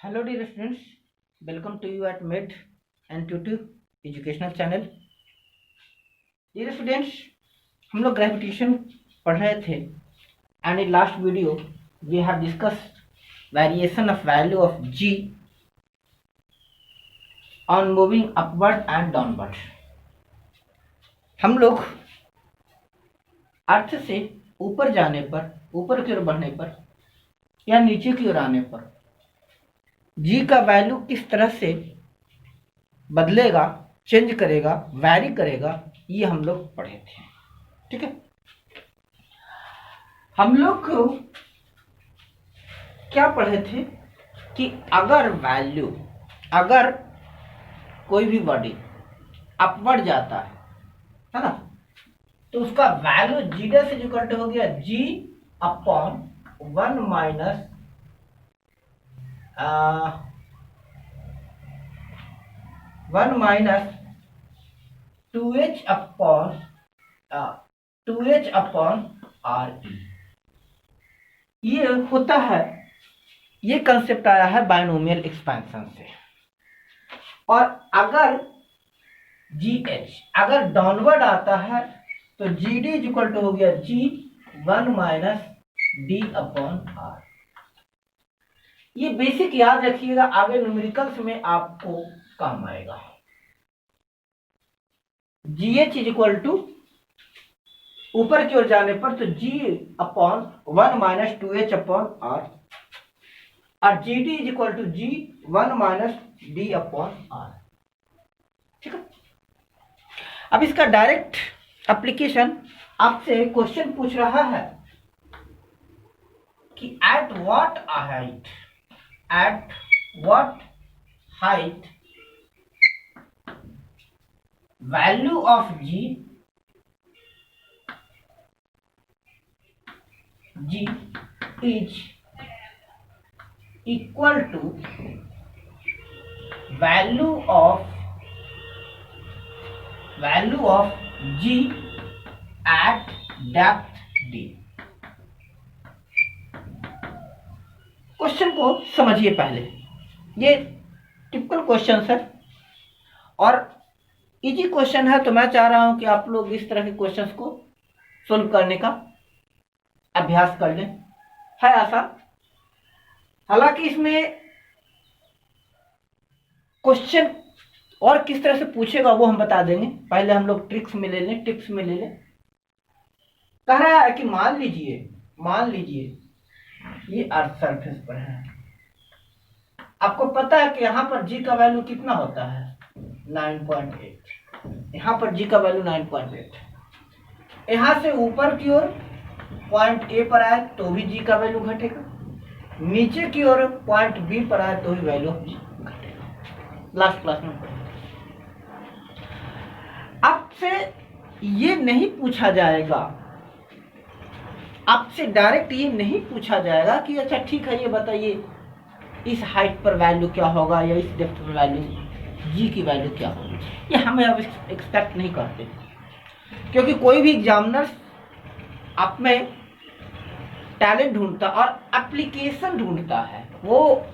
Hello dear students, welcome to you at Med and Tutu Educational Channel. Dear students, हम लोग gravitation पढ़ रहे थे and in last video we have discussed variation of value of G on moving upward and downward. हम लोग अर्थ से ऊपर जाने पर, ऊपर की ओर बढ़ने पर या नीचे की ओर आने पर जी का वैल्यू किस तरह से बदलेगा, चेंज करेगा, वैरी करेगा, ये हम लोग पढ़े थे। ठीक है, हम लोग क्या पढ़े थे कि अगर कोई भी बॉडी अपवर्ड जाता है ना, तो उसका value G dash is equal to हो गया G upon 1 minus 2h upon R E. ये होता है, ये कंसेप्ट आया है बायनोमियल एक्सपेंशन से। और अगर GH अगर डाउनवर्ड आता है तो G D is equal to हो गया G 1 minus D upon R. ये बेसिक याद रखिएगा, आगे न्यूमेरिकल्स में आपको काम आएगा। GH इज इक्वल टू ऊपर की ओर जाने पर तो G upon 1 minus 2H upon R और GD is equal to G 1 minus D upon R। ठीक है, अब इसका डायरेक्ट एप्लीकेशन आपसे क्वेश्चन पूछ रहा है कि eight what height value of G is equal to value of G at depth D। Question को समझिए पहले, ये टिपिकल क्वेश्चन है और इजी क्वेश्चन है, तो मैं चाह रहा हूं कि आप लोग इस तरह के क्वेश्चंस को सोल्व करने का अभ्यास कर लें। है आसान, हालांकि इसमें क्वेश्चन और किस तरह से पूछेगा वो हम बता देंगे। पहले हम लोग टिप्स में ले लें। कह रहा है कि मान लीजिए ये अर्थ सरफेस पर है। आपको पता है कि यहां पर जी का वैल्यू कितना होता है 9.8। यहां पर जी का वैल्यू 9.8। यहां से ऊपर की ओर पॉइंट ए पर आए तो भी जी का वैल्यू घटेगा, नीचे की ओर पॉइंट बी पर आए तो भी वैल्यू ऑफ जी घटेगा। लास्ट क्लास में आपसे ये नहीं पूछा जाएगा, आपसे डायरेक्ट ये नहीं पूछा जाएगा कि अच्छा ठीक है ये बताइए इस हाइट पर वैल्यू क्या होगा या इस डेप्थ पर वैल्यू जी की वैल्यू क्या होगी। ये हमें अब एक्सपेक्ट नहीं करते, क्योंकि कोई भी एग्जामिनर आप में टैलेंट ढूंढता और एप्लीकेशन ढूंढता है। वो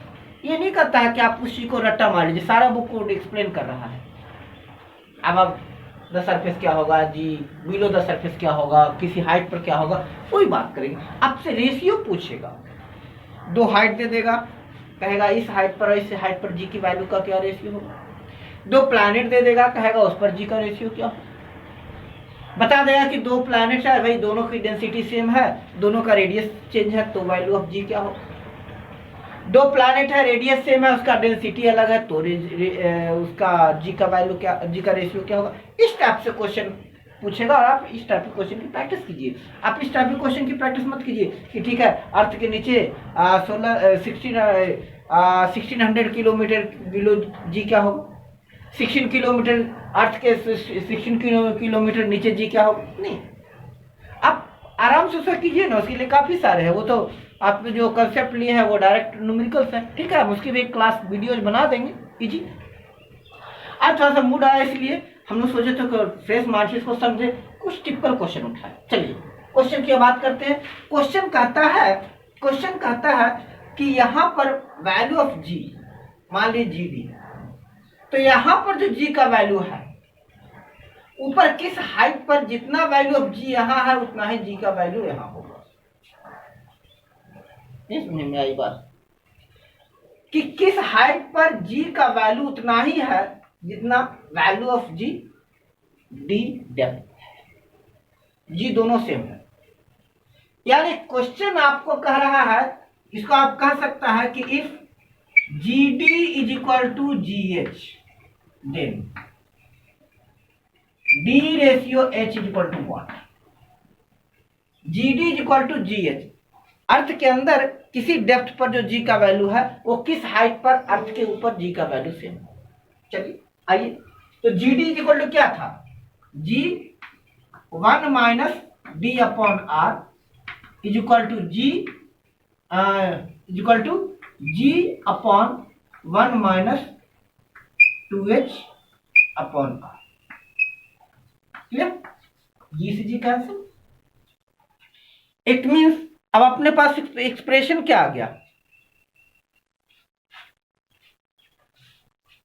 ये नहीं करता है कि आप उसी को रट्टा मार लीजिए, सारा बुक को एक्सप्लेन कर रहा है। अब द सरफेस क्या होगा जी, बिलो द सरफेस क्या होगा, किसी हाइट पर क्या होगा, कोई बात करेंगे। आपसे रेशियो पूछेगा, 2 हाइट दे देगा, कहेगा इस हाइट पर इस हाइट पर जी की वैल्यू का क्या रेशियो होगा। 2 प्लैनेट दे देगा, कहेगा उस पर जी का रेशियो क्या होगा। बता देगा कि 2 प्लैनेट है भाई, दोनों की डेंसिटी सेम है, दोनों का रेडियस चेंज है, तो वैल्यू ऑफ जी क्या होगा। 2 प्लैनेट है, रेडियस सेम है, उसका डेंसिटी अलग है, तो उसका जी का वैल्यू क्या, जी का रेशियो क्या होगा। इस टाइप से क्वेश्चन पूछेगा और आप इस टाइप के क्वेश्चन की प्रैक्टिस कीजिए। आप इस टाइप के क्वेश्चन की प्रैक्टिस मत कीजिए कि ठीक है अर्थ के नीचे 1600 किलोमीटर बिलो जी क्या होगा, 16 किलोमीटर अर्थ के 16 किलोमीटर नीचे जी क्या होगा। नहीं, आप आराम से उसका कीजिए ना, उसके लिए काफी सारे हैं। वो तो आप जो कंसेप्ट लिए हैं वो डायरेक्ट न्यूमेरिकल्स है। ठीक है, हम उसकी भी एक क्लास वीडियोज बना देंगे इजी। आज थोड़ा सा मूड आया इसलिए हम लोग सोचे तो फ्रेश माइंड से इसको समझे, कुछ टिपिकल क्वेश्चन उठाए। चलिए क्वेश्चन की बात करते हैं। क्वेश्चन कहता है कि यहाँ पर वैल्यू ऑफ जी मान लीजिए जी डी, तो यहां पर जो जी का वैल्यू है, ऊपर किस हाइट पर जितना वैल्यू ऑफ जी यहां है उतना ही जी का वैल्यू यहां होगा। समझ में आई बात कि किस हाइट पर जी का वैल्यू उतना ही है जितना value of G D depth है, जी दोनों सेम है। यानी क्वेश्चन आपको कह रहा है, इसको आप कह सकता है कि if G D is equal to ji H then D ratio H is equal to what. G D is equal to ji H, earth के अंदर किसी डेप्थ पर जो जी का वैल्यू है वो किस हाइट पर अर्थ के ऊपर जी का वैल्यू सेम है। चलिए आइए, तो G D is equal to क्या था, G 1 minus D upon are is equal to G upon 1 minus 2h upon R. Clear, G से जी कैंसिल। इट मीन्स अब अपने पास एक्सप्रेशन क्या आ गया,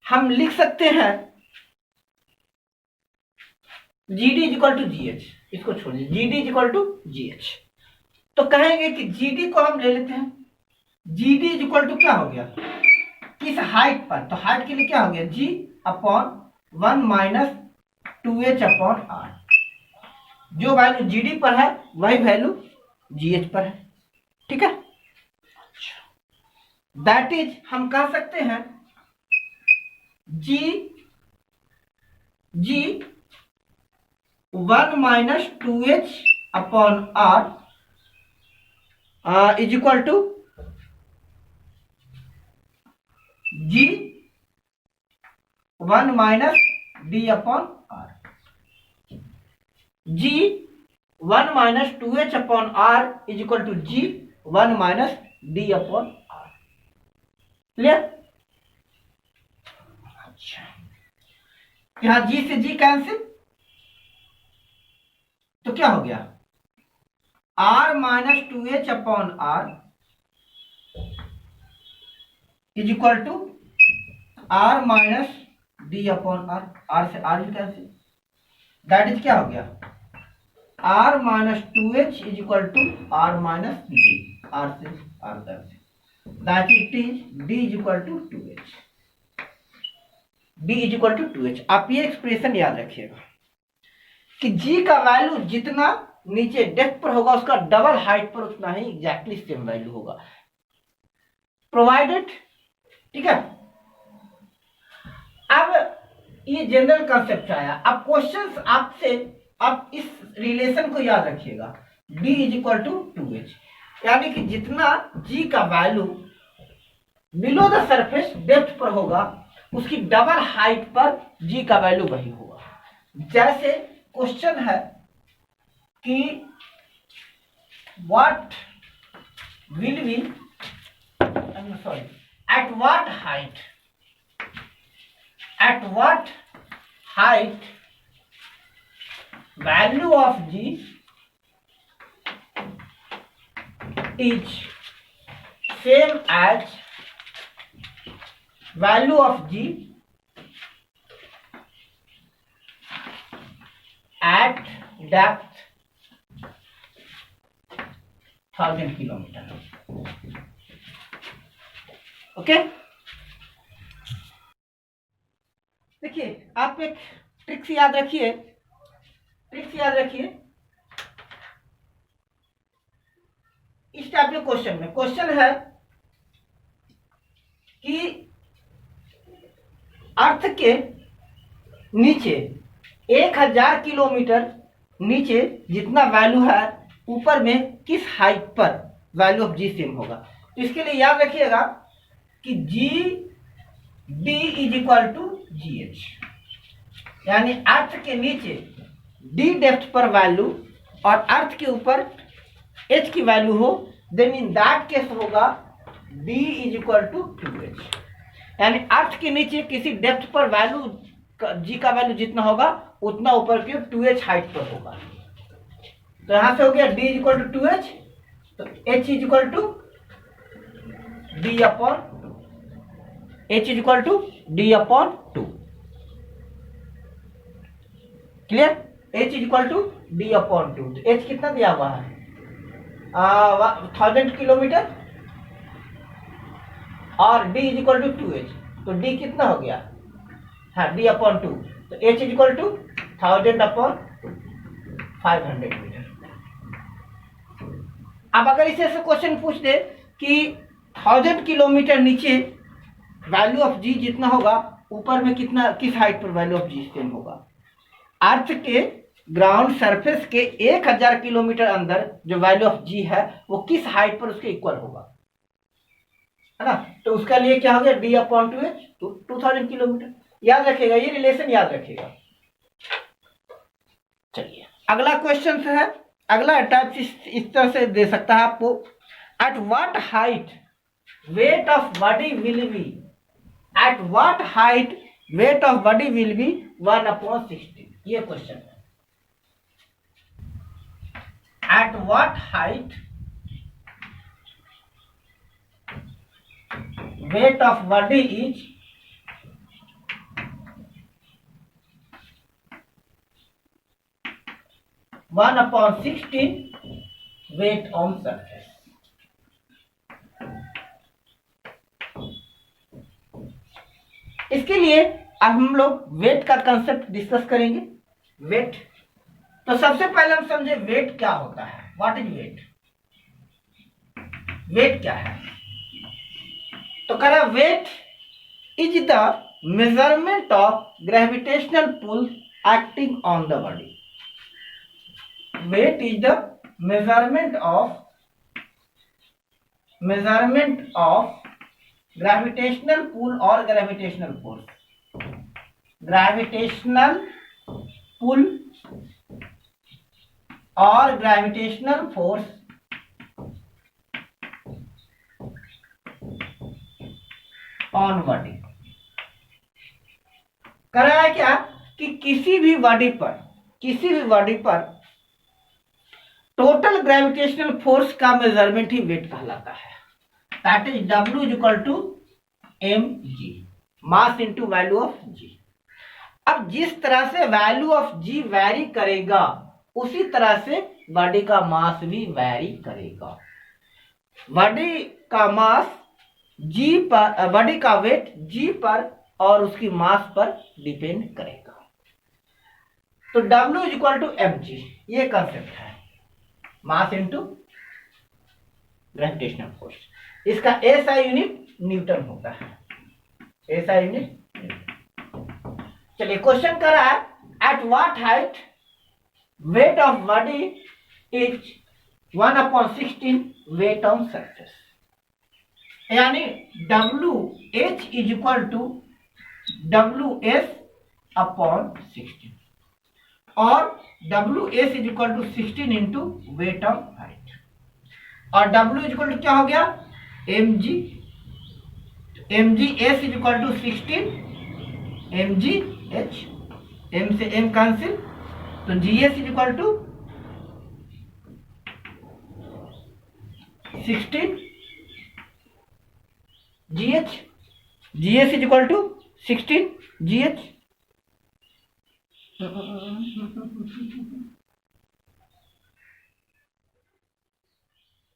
हम लिख सकते हैं G D is equal to ji H, इसको छोड़िए, G D is equal to ji H, तो कहेंगे कि जी डी को हम ले लेते हैं, G D is equal to क्या हो गया, किस हाइट पर, तो हाइट के लिए क्या हो गया, G upon 1 minus 2h upon R. जो वैल्यू जी डी पर है वही वैल्यू जी एच पर है, ठीक है। दैट इज हम कह सकते हैं G 1 minus 2h upon are is equal to G 1 minus D upon R. G 1 minus 2h upon are is equal to G 1 minus D upon R. Clear. अच्छा, यहां जी से जी कैंसिल, तो क्या हो गया, r minus 2h upon are is equal to r minus D upon r. R से r भी cancel, that is क्या हो गया, r minus 2h is equal to r minus d, r से r cancel, that it is d is equal to 2h, d is equal to 2h। आप ये expression याद रखिएगा कि g का वैल्यू जितना नीचे डेप्थ पर होगा उसका डबल हाइट पर उतना ही एग्जैक्टली सेम वैल्यू होगा, प्रोवाइडेड, ठीक है। अब ये जनरल कंसेप्ट आया, अब क्वेश्चंस आपसे, आप इस रिलेशन को याद रखिएगा, d is equal to 2h, यानी कि जितना g का value below the surface depth पर होगा उसकी डबल हाइट पर g का वैल्यू वही होगा। जैसे क्वेश्चन है कि what will be, sorry, at what height value of g is same as value of g at depth 1000 kilometre. Okay, देखिए आप एक ट्रिक्स याद रखिए, इस टाइप के क्वेश्चन में क्वेश्चन है कि अर्थ के नीचे 1000 किलोमीटर नीचे जितना वैल्यू है ऊपर में किस हाइट पर वैल्यू ऑफ जी सेम होगा। तो इसके लिए याद रखिएगा कि g D is equal to ji h, यानी अर्थ के नीचे डी डेप्थ पर वैल्यू और अर्थ के ऊपर एच की वैल्यू हो, देन इन दैट केस होगा d is equal to 2h, यानी अर्थ के नीचे किसी डेप्थ पर वैल्यू जी का वैल्यू जितना होगा उतना ऊपर की 2h हाइट पर होगा। तो यहां से हो गया d is equal to 2h, तो h is equal to d upon H is equal to d upon two. Clear? H is equal to d upon two. तो H कितना दिया हुआ है? 1000 किलोमीटर और D is equal to 2H। तो D कितना हो गया? हाँ, D अपॉन टू। तो H is equal to 1000 upon 500 metre. अब अगर इसे ऐसे क्वेश्चन पूछ दे कि 1000 किलोमीटर नीचे वैल्यू ऑफ जी जितना होगा, ऊपर में कितना, किस हाइट पर वैल्यू ऑफ जी स्टैंड होगा? अर्थ के ग्राउंड सरफेस के 1000 किलोमीटर अंदर जो वैल्यू ऑफ जी है वो किस हाइट पर उसके इक्वल होगा, है ना? तो उसका लिए क्या हो गया? D upon to H, 2000 kilometre. याद रखिएगा, ये रिलेशन याद रखिएगा। चलिए अगला क्वेश्चन है। अगला टाइप इस तरह से दे सकता है आपको, at what height weight of body will be, at what height weight of body will be 1/16। ये क्वेश्चन है। At what height weight of body is 1/16 weight on surface. इसके लिए अब हम लोग वेट का कंसेप्ट डिस्कस करेंगे। वेट, तो सबसे पहले हम समझे वेट क्या होता है। What is wait? वेट क्या है? तो कह रहा weight is the measurement of gravitational pull acting on the body. Weight is the measurement of gravitational pull or gravitational force, gravitational pull or gravitational force on body। कर रहा है क्या कि किसी भी बॉडी पर टोटल ग्रेविटेशनल फोर्स का measurement ही वेट कहलाता है। That is W is equal to mg, mass into value of g। अब जिस तरह से वैल्यू ऑफ g वैरी करेगा उसी तरह से बॉडी का मास भी वैरी करेगा। बॉडी का मास g पर, बॉडी का वेट g पर और उसकी मास पर डिपेंड करेगा। तो W is equal to mg, ये कंसेप्ट है, मास इनटू ग्रेविटेशनल फोर्स। इसका SI यूनिट न्यूटन होता है, SI यूनिट। चलिए क्वेश्चन कर रहा है, at what height weight of body is 1/16 weight on surface. यानी WH is equal to WS upon 16 और WS is equal to 16 into weight of height. और W इज इक्वल टू क्या हो गया? mg। mgs is equal to 16 mgh, m से m कैंसिल, तो gs is equal to 16 gh, gs is equal to 16 gh।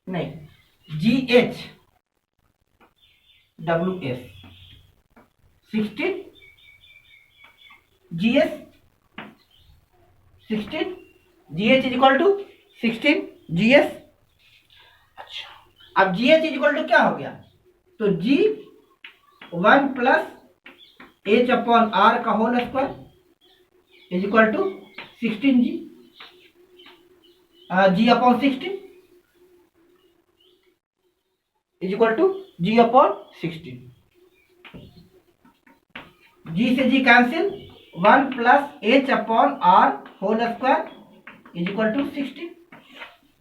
नहीं, GH WS 16 GS 16 GH is equal to 16 GS। अच्छा, अब GH इज इक्वल टू क्या हो गया? तो G 1 plus H upon R का whole square is equal to 16G, G upon 16 is equal to G upon 16। G से G cancel, 1 plus H upon R whole square is equal to 16।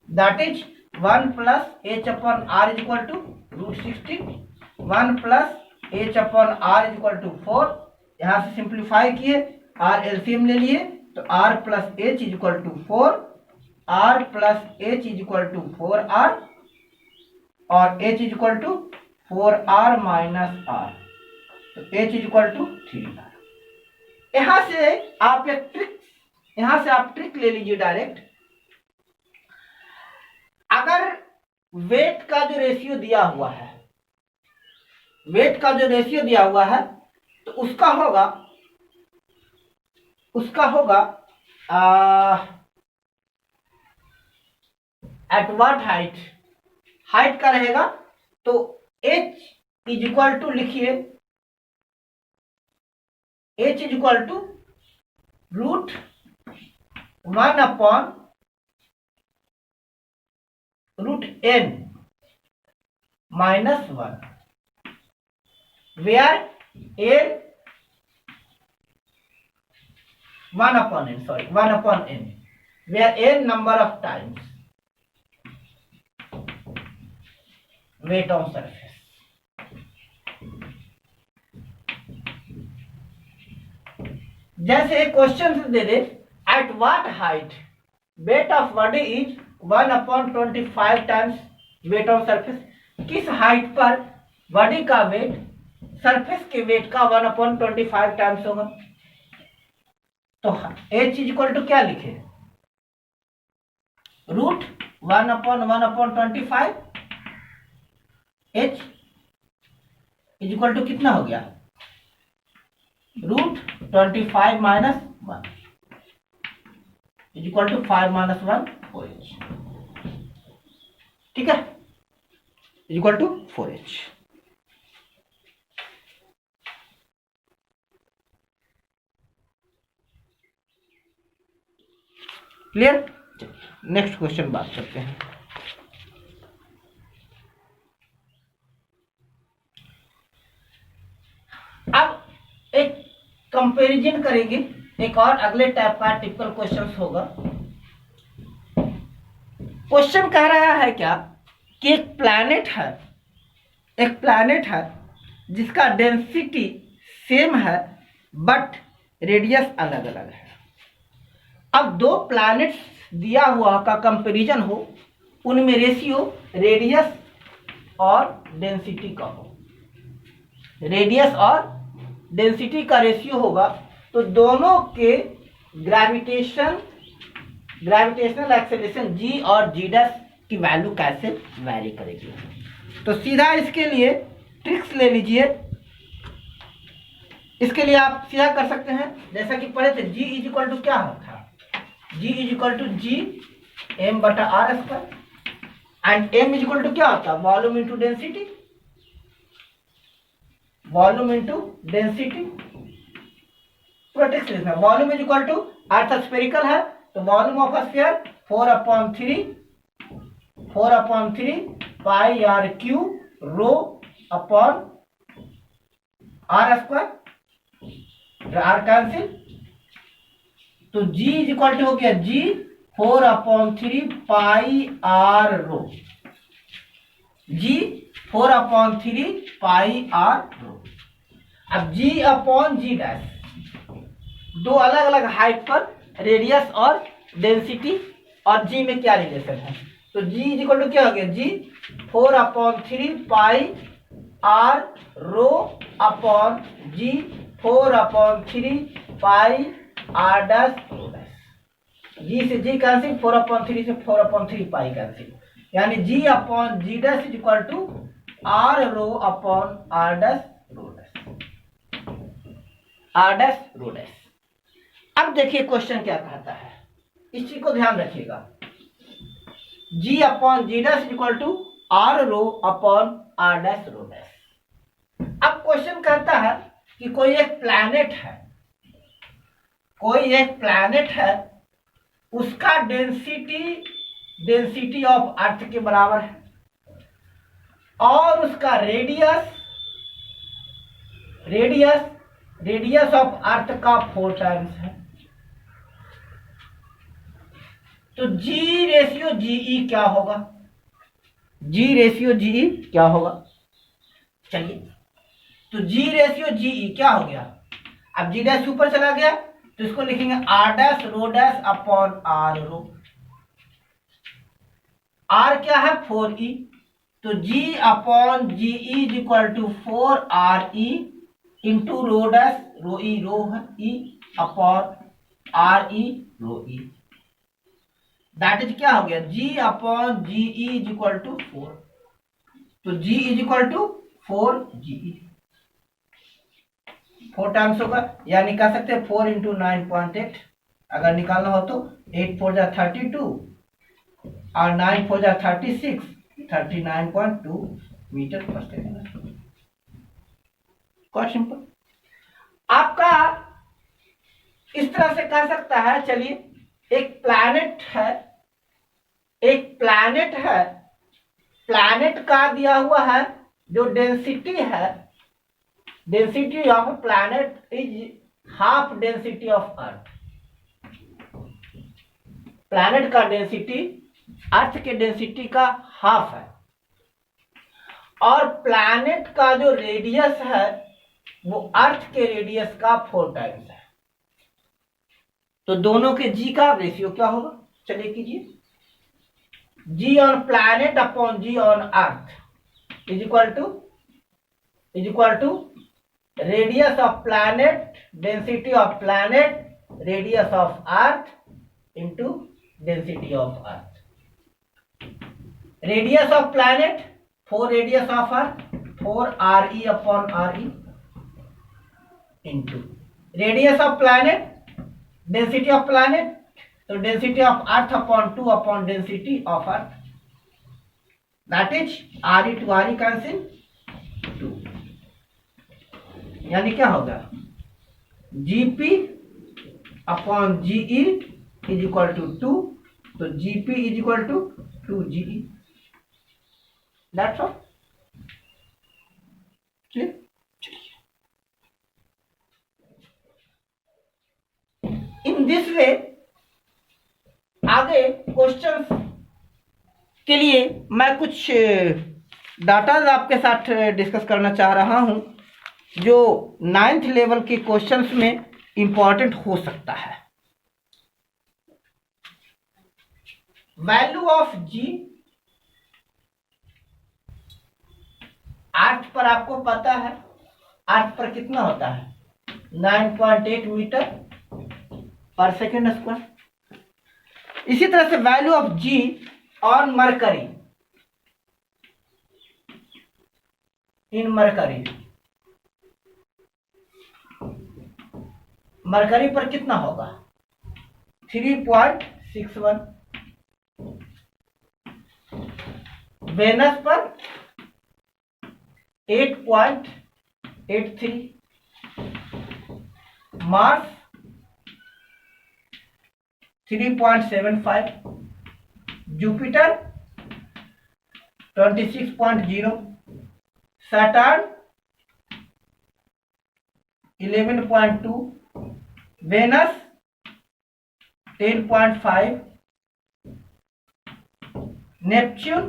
That is 1 plus H upon R is equal to √16। 1 plus H upon R is equal to 4। यहां से simplify किए, R LCM ले लिए, तो R plus H is equal to 4, R plus H is equal to 4R और H is equal to 4R minus R। तो h is equal to 3r। यहां से आप ट्रिक ले लीजिए डायरेक्ट। अगर वेट का जो रेशियो दिया हुआ है, तो उसका होगा एट व्हाट हाइट का रहेगा, तो h इज इक्वल टू लिखिए, h is equal to √1/√n -1, where n 1/n, where n number of times weight on surface। जैसे एक question they they, eight what height weight of body is 1/25 times weight of surface. किस height पर body का wet surface के wait का 1/25 times होगा। तो h is equal to क्या लिखे, √1/125। h इज इक्वल टू कितना हो गया, √25 - 1 इज इक्वल टू 5 - 1 4h। ठीक है, is equal to 4h। Clear. Next question बात करते हैं। अब एक कंपैरिजन करेंगे, एक और अगले टाइप का टिपिकल क्वेश्चन होगा। क्वेश्चन कह रहा है क्या कि एक प्लैनेट है जिसका डेंसिटी सेम है बट रेडियस अलग अलग है। अब दो प्लैनेट्स दिया हुआ का कंपैरिजन हो, उनमें रेशियो रेडियस और डेंसिटी का हो, रेडियस और डेंसिटी का रेशियो होगा, तो दोनों के ग्रेविटेशनल एक्सेलरेशन g और g' की वैल्यू कैसे वैरी करेगी। तो सीधा इसके लिए ट्रिक्स ले लीजिए। इसके लिए आप सीधा कर सकते हैं, जैसा कि पढ़े थे, g इज इक्वल टू क्या था, g is equal to g m/r² and m is equal to क्या होता है, वॉल्यूम इंटू डेंसिटी। पूरा टेक्स्ट लिखना। Volume is equal to, earth spherical है तो volume of sphere 4/3 pi r³ rho upon r², r cancel, तो g is equal to हो गया g 4/3 पाई r रो, g 4/3 पाई r रो। अब g अपॉन g डैश, दो अलग अलग हाइट पर रेडियस और डेंसिटी और g में क्या रिलेशन है, तो g इज इक्वल टू क्या हो गया, g 4/3 pi r rho upon g 4/3 pi r dash rho dash. g से g कैंसिल, 4/3 से 4/3 पाई कैंसिल, यानी g upon g dash is equal to r rho upon r dash rho dash. अब देखिए question क्या कहता है, इस चीज को ध्यान रखिएगा। g upon g dash equal to r rho upon r dash rho dash. अब क्वेश्चन कहता है कि कोई एक प्लैनेट है, उसका डेंसिटी ऑफ अर्थ के बराबर है और उसका रेडियस ऑफ अर्थ का 4 टाइम्स है, तो G रेशियो GE क्या होगा, चलिए, तो G रेशियो GE क्या हो गया, अब G डैश ऊपर चला गया तो इसको लिखेंगे R dash rho dash upon R rho. R क्या है 4E, तो G upon GE is equal to 4RE into rho dash rho है E upon R E rho E, that is क्या हो गया G upon G E is equal to 4। तो G is equal to 4 G E, 4 times होगा, या निकाल सकते हैं 4 इंटू 9.8, अगर निकालना हो तो 8 4 जा 32 और 9 4 जा 36, 39.2 metre per second. Quite simple. आपका इस तरह से कह सकता है, चलिए एक प्लैनेट है, एक प्लैनेट है, प्लैनेट का दिया हुआ है जो डेंसिटी है, density of planet is half density of earth. Planet का डेंसिटी अर्थ के डेंसिटी का हाफ है, और प्लैनेट का जो रेडियस है वो अर्थ के रेडियस का 4 टाइम्स है। तो दोनों के जी का रेशियो क्या होगा, चलिए कीजिए, G on planet upon G on earth is equal to radius of planet, density of planet, radius of earth into density of earth. Radius of planet 4 radius of earth 4 R E upon R E into radius of planet, density of planet, तो density of earth upon 2 upon density of earth, that is R E two R E cancel 2, यानी क्या होगा GP upon g e is equal to 2, तो g p is equal to 2 g e, that's all. Clear? In this way आगे questions के लिए मैं कुछ datas आपके साथ डिस्कस करना चाह रहा हूं जो 9th लेवल के क्वेश्चंस में इंपॉर्टेंट हो सकता है। वैल्यू ऑफ जी अर्थ पर आपको पता है, अर्थ पर कितना होता है 9.8 मीटर पर सेकेंड स्क्वायर। इसी तरह से value of ji on Mercury, in Mercury, Mercury पर कितना होगा 3.61, वेनस पर 8.83, Mars 3.75, Jupiter 26.0, Saturn 11.2, Venus 10.5, Neptune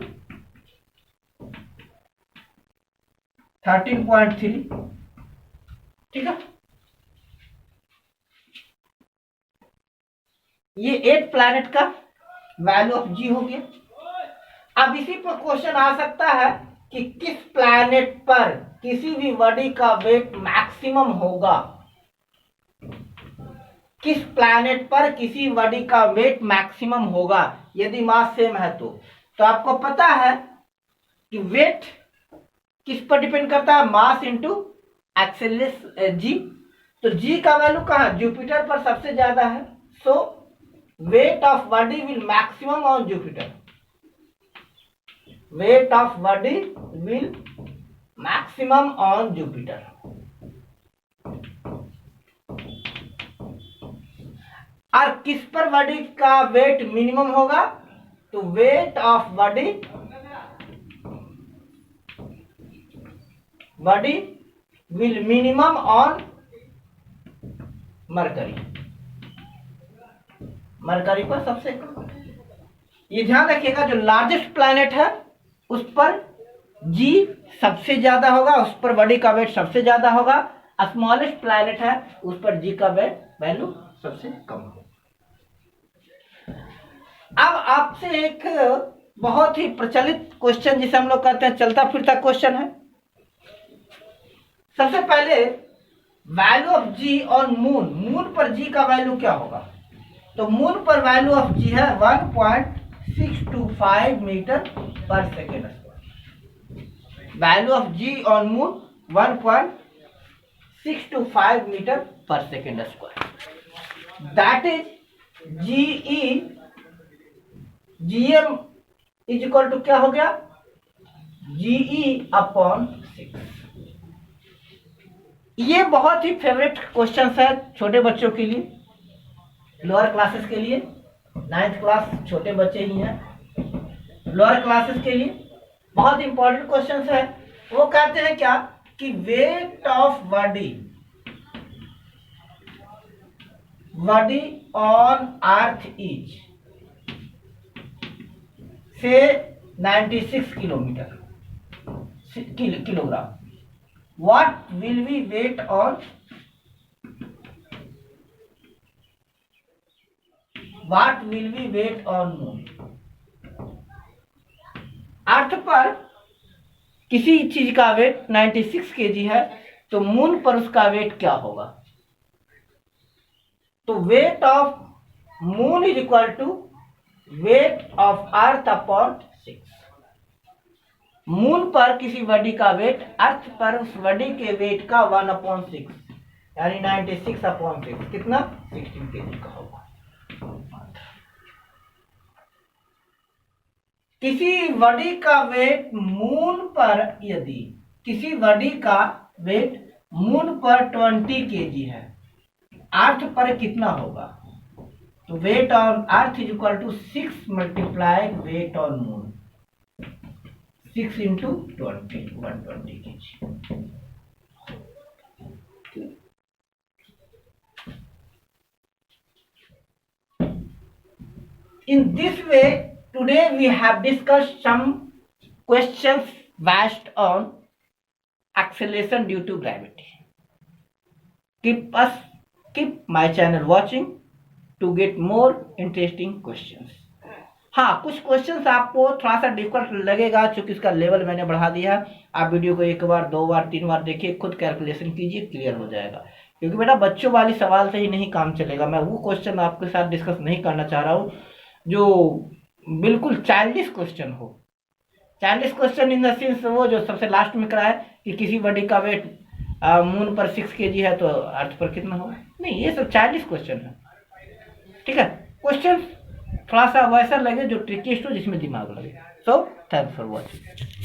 13.3। ठीक है, ये 8 प्लैनेट का वैल्यू ऑफ जी हो गया। अब इसी पर क्वेश्चन आ सकता है कि किस प्लैनेट पर किसी भी बॉडी का वेट मैक्सिमम होगा, किस प्लैनेट पर किसी बॉडी का वेट मैक्सिमम होगा यदि मास सेम है तो आपको पता है कि वेट किस पर डिपेंड करता है, मास इंटू एक्सेलरेशन जी। तो जी का वैल्यू कहाँ, जुपिटर पर सबसे ज्यादा है, सो weight of body will maximum on Jupiter, weight of body will maximum on Jupiter। और किस पर बॉडी का वेट मिनिमम होगा, तो weight of body will minimum on mercury, Mercury पर सबसे कम। ये ध्यान रखिएगा जो लार्जेस्ट प्लैनेट है उस पर जी सबसे ज्यादा होगा, उस पर बॉडी का वेट सबसे ज्यादा होगा। स्मॉलेस्ट प्लैनेट है उस पर जी का वेट वैल्यू सबसे कम होगा। अब आपसे एक बहुत ही प्रचलित क्वेश्चन जिसे हम लोग कहते हैं चलता फिरता क्वेश्चन है। सबसे पहले value of ji on moon, moon पर जी का वैल्यू क्या होगा? तो मून पर वैल्यू ऑफ जी है 1.625 metre per second square. Value of ji on moon 1.625 metre per second square. That is GE GM is equal to क्या हो गया? GE upon 6। ये बहुत ही फेवरेट क्वेश्चन है छोटे बच्चों के लिए, लोअर क्लासेस के लिए। 9th क्लास छोटे बच्चे ही हैं। लोअर क्लासेस के लिए बहुत इंपॉर्टेंट क्वेश्चन है। वो कहते हैं क्या कि wait of body on earth is से 96 kilogram. What will we weight on? What will we weight on moon? अर्थ पर किसी चीज का वेट 96 kg है, तो मून पर उसका वेट क्या होगा? तो weight of moon is equal to weight of earth upon 6। Moon पर किसी बॉडी का वेट अर्थ पर उस बॉडी के वेट का 1/6 यानी 96/6 कितना? 16 kg का होगा। किसी बॉडी का वेट मून पर, यदि किसी बॉडी का वेट मून पर 20 kg है, अर्थ पर कितना होगा? तो weight on earth is equal to 6 multiply weight on moon, 6 into 20, 120 kg. In this way, today we have discussed some questions based on acceleration due to gravity. Keep my channel watching to get more interesting questions. हाँ, कुछ questions आपको थोड़ा सा difficult लगेगा क्योंकि इसका level मैंने बढ़ा दिया है। आप वीडियो को 1 बार 2 बार 3 बार देखिए, खुद कैलकुलेशन कीजिए, क्लियर हो जाएगा। क्योंकि बेटा बच्चों वाली सवाल से ही नहीं काम चलेगा। मैं वो क्वेश्चन आपके साथ डिस्कस नहीं करना चाह रहा हूँ जो बिल्कुल चाइल्डिश क्वेश्चन हो। Childish question in the sense वो जो सबसे लास्ट में कराया कि किसी बॉडी का वेट मून पर 6 kg है तो अर्थ पर कितना होगा। नहीं, ये सब चाइल्डिश क्वेश्चन है। ठीक है, क्वेश्चन थोड़ा सा वैसा लगे जो ट्रिकीस्ट हो, जिसमें दिमाग लगे। So thanks for watching.